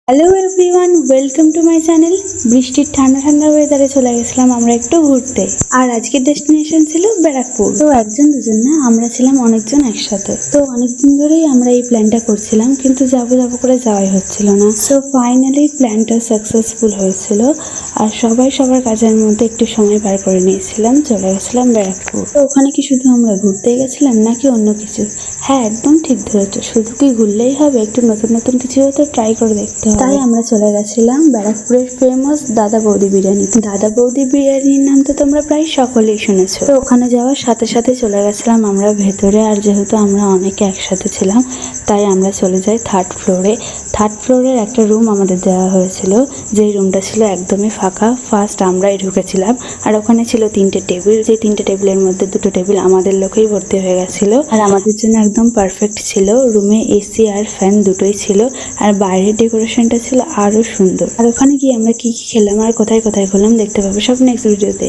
Hello everyone, welcome to my channel. বৃষ্টির ঠান্ডা ঠান্ডা ওয়েদারে চলে গেছিলাম আমরা একটু ঘুরতে। আর আজকের ডেস্টিনেশন ছিল ব্যারাকপুর। তো একজন দুজন না, আমরা ছিলাম অনেকজন একসাথে। তো অনেকদিন ধরেই আমরা এই প্ল্যানটা করছিলাম, কিন্তু যাবো যাবো করে যাওয়াই হচ্ছিল না। সো ফাইনালি প্ল্যানটা সাকসেসফুল হয়েছিল, আর সবাই সবার কাজের মধ্যে একটু সময় পার করে নিয়েছিলাম, চলে গেছিলাম ব্যারাকপুর। তো ওখানে কি শুধু আমরা ঘুরতেই গেছিলাম নাকি অন্য কিছু? হ্যাঁ, একদম ঠিক ধরেছো, শুধু কি ঘুরলেই হবে? একটু নতুন নতুন কিছু হয়তো ট্রাই করে দেখতে হবে। তাই আমরা চলে গেছিলাম ব্যারাকপুরের ফেমাস দাদা বৌদি বিরিয়ানি। দাদা বৌদি বিরিয়ানির নাম তো তোমরা প্রায় সকলেই শুনেছো। তো ওখানে যাওয়ার সাথে সাথে চলে গেছিলাম আমরা ভেতরে। আর যেহেতু আমরা অনেকে একসাথে ছিলাম, তাই আমরা চলে যাই থার্ড ফ্লোরে। থার্ড ফ্লোরের একটা রুম আমাদের দেওয়া হয়েছিল, যেই রুমটা ছিল একদমই ফাঁকা। ফার্স্ট আমরাই ঢুকেছিলাম, আর ওখানে ছিল 3টে টেবিল। যে 3টে টেবিলের মধ্যে 2টো টেবিল আমাদের লোকেই ভর্তি হয়ে গেছিল, আর আমাদের জন্য একদম পারফেক্ট ছিল। রুমে এসি আর ফ্যান দুটোই ছিল, আর বাইরের ডেকোরেশনটা ছিল আরো সুন্দর। আর ওখানে গিয়ে আমরা কি কি খেলাম আর কোথায় কোথায় খেলাম দেখতে পাবো সব নেক্সট ভিডিওতে।